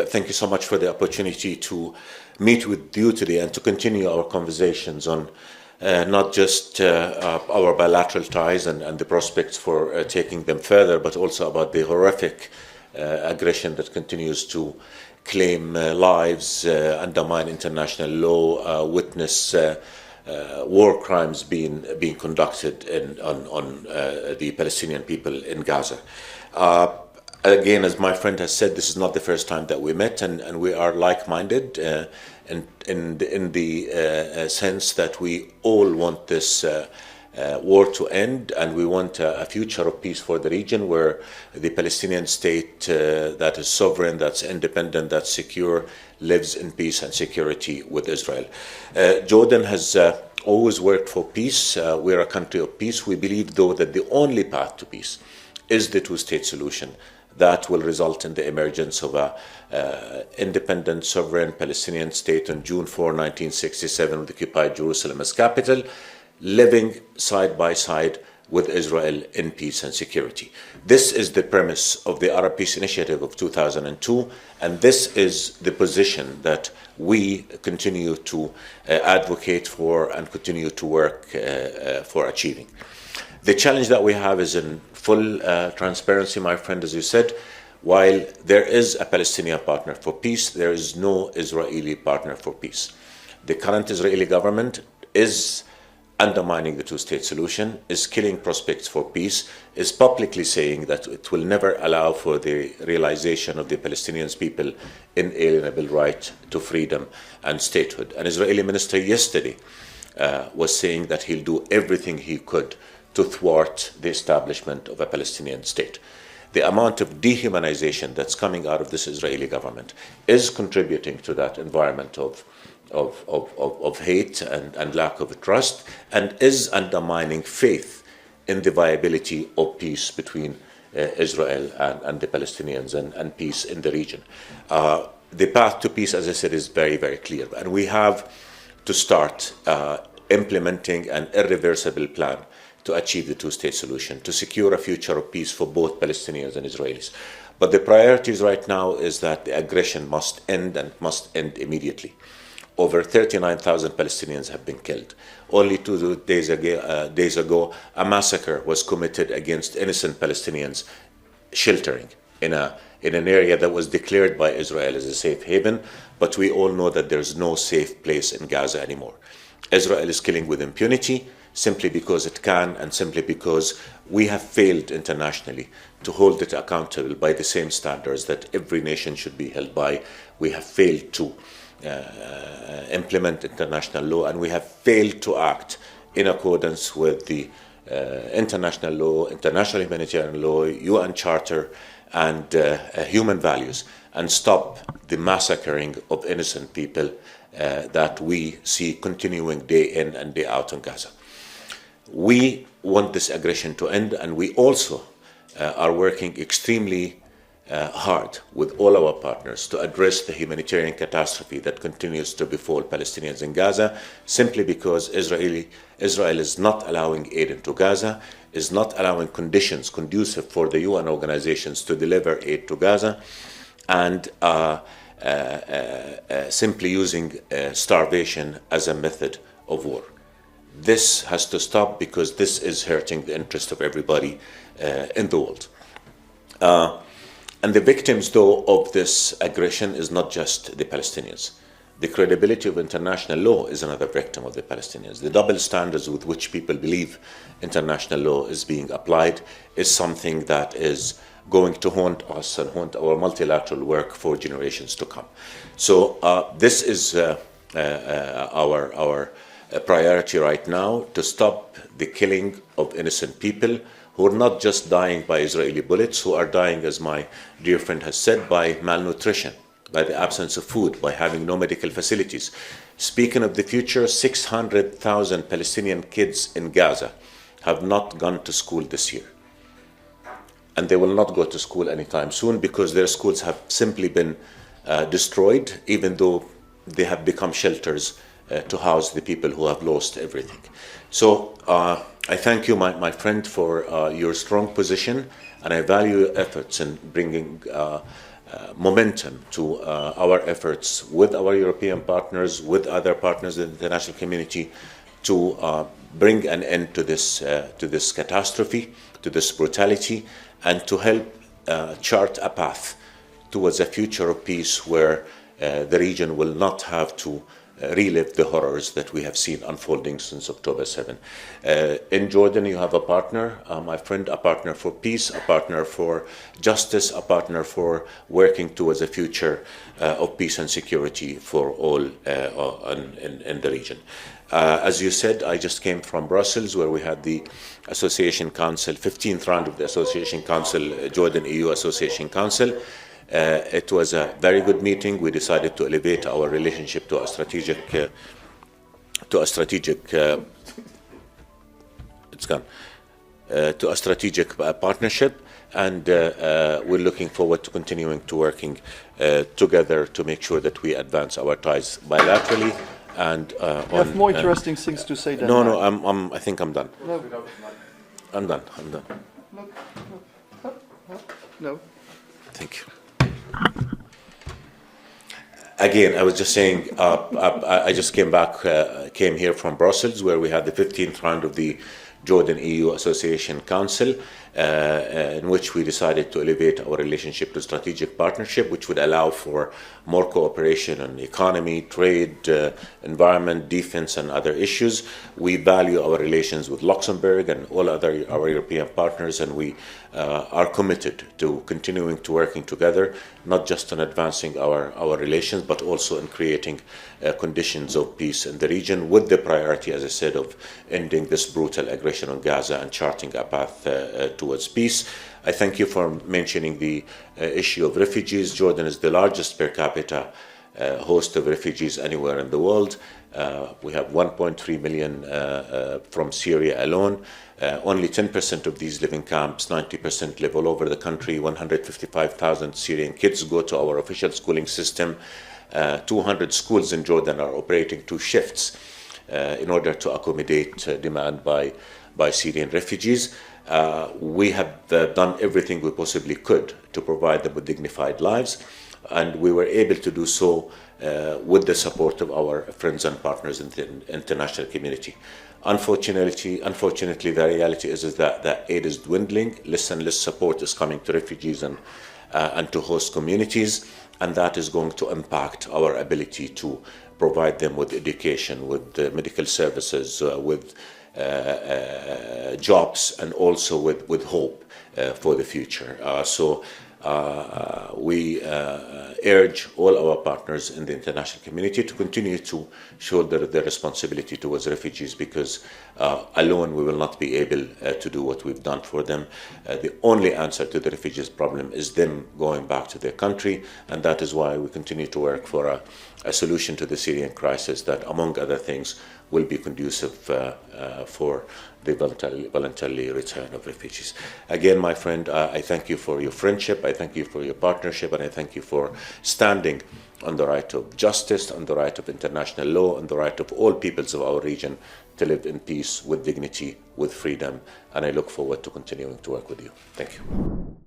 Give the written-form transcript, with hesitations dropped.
thank you so much for the opportunity to meet with you today and to continue our conversations on not just our bilateral ties and the prospects for taking them further, but also about the horrific aggression that continues to claim lives, undermine international law, witness war crimes being conducted on the Palestinian people in Gaza. Again, as my friend has said, this is not the first time that we met, and we are like-minded in the sense that we all want this war to end, and we want a future of peace for the region where the Palestinian state that is sovereign, that's independent, that's secure, lives in peace and security with Israel. Jordan has always worked for peace. We're a country of peace. We believe, though, that the only path to peace is the two-state solution that will result in the emergence of an independent, sovereign Palestinian state on June 4, 1967, with occupied Jerusalem as capital, living side by side with Israel in peace and security. This is the premise of the Arab Peace Initiative of 2002, and this is the position that we continue to advocate for and continue to work for achieving. The challenge that we have is in full transparency, my friend, as you said. While there is a Palestinian partner for peace, there is no Israeli partner for peace. The current Israeli government is undermining the two-state solution, is killing prospects for peace, is publicly saying that it will never allow for the realization of the Palestinian people inalienable right to freedom and statehood. An Israeli minister yesterday was saying that he'll do everything he could to thwart the establishment of a Palestinian state. The amount of dehumanization that's coming out of this Israeli government is contributing to that environment of hate and lack of trust, and is undermining faith in the viability of peace between Israel and the Palestinians and peace in the region. The path to peace, as I said, is very, very clear. And we have to start implementing an irreversible plan to achieve the two-state solution, to secure a future of peace for both Palestinians and Israelis. But the priorities right now is that the aggression must end, and must end immediately. Over 39,000 Palestinians have been killed. Only 2 days ago, a massacre was committed against innocent Palestinians sheltering in an area that was declared by Israel as a safe haven, but we all know that there's no safe place in Gaza anymore. Israel is killing with impunity, simply because it can, and simply because we have failed internationally to hold it accountable by the same standards that every nation should be held by. We have failed to implement international law, and we have failed to act in accordance with the international law, international humanitarian law, UN Charter, and human values, and stop the massacring of innocent people that we see continuing day in and day out in Gaza. We want this aggression to end, and we also are working extremely hard with all our partners to address the humanitarian catastrophe that continues to befall Palestinians in Gaza, simply because Israel is not allowing aid into Gaza, is not allowing conditions conducive for the UN organizations to deliver aid to Gaza, and simply using starvation as a method of war. This has to stop, because this is hurting the interest of everybody in the world. And the victims, though, of this aggression is not just the Palestinians. The credibility of international law is another victim of the Palestinians. The double standards with which people believe international law is being applied is something that is going to haunt us and haunt our multilateral work for generations to come. So this is our priority right now, to stop the killing of innocent people who are not just dying by Israeli bullets, who are dying, as my dear friend has said, by malnutrition, by the absence of food, by having no medical facilities. Speaking of the future, 600,000 Palestinian kids in Gaza have not gone to school this year. And they will not go to school anytime soon, because their schools have simply been destroyed, even though they have become shelters to house the people who have lost everything. So I thank you, my friend, for your strong position and I value your efforts in bringing momentum to our efforts with our European partners, with other partners in the international community, to bring an end to this catastrophe, to this brutality, and to help chart a path towards a future of peace where the region will not have to relive the horrors that we have seen unfolding since October 7. In Jordan, you have a partner, my friend, a partner for peace, a partner for justice, a partner for working towards a future of peace and security for all in the region. As you said, I just came from Brussels, where we had the Association Council, 15th round of the Association Council, Jordan-EU Association Council. It was a very good meeting. We decided to elevate our relationship to a strategic, partnership, and we're looking forward to continuing to working together to make sure that we advance our ties bilaterally. And you have more interesting things to say than no, that. no, I think I'm done. No. I'm done. No. Thank you. Again, I was just saying, I just came here from Brussels, where we had the 15th round of the Jordan-EU Association Council, in which we decided to elevate our relationship to strategic partnership, which would allow for more cooperation on economy, trade, environment, defense, and other issues. We value our relations with Luxembourg and all our European partners, and we are committed to continuing to working together, not just on advancing our relations, but also in creating conditions of peace in the region, with the priority, as I said, of ending this brutal aggression on Gaza and charting a path towards peace. I thank you for mentioning the issue of refugees. Jordan is the largest per capita host of refugees anywhere in the world. We have 1.3 million from Syria alone. Only 10% of these live in camps, 90% live all over the country. 155,000 Syrian kids go to our official schooling system. 200 schools in Jordan are operating 2 shifts in order to accommodate demand by Syrian refugees. We have done everything we possibly could to provide them with dignified lives, and we were able to do so with the support of our friends and partners in the international community. Unfortunately, the reality is that aid is dwindling. Less and less support is coming to refugees and to host communities, and that is going to impact our ability to provide them with education, with medical services, with jobs, and also with hope for the future. We urge all our partners in the international community to continue to shoulder their responsibility towards refugees, because alone we will not be able to do what we've done for them. The only answer to the refugees problem is them going back to their country, and that is why we continue to work for a solution to the Syrian crisis that, among other things, will be conducive for the voluntary return of refugees. Again, my friend, I thank you for your friendship, I thank you for your partnership, and I thank you for standing on the right of justice, on the right of international law, on the right of all peoples of our region to live in peace, with dignity, with freedom, and I look forward to continuing to work with you. Thank you.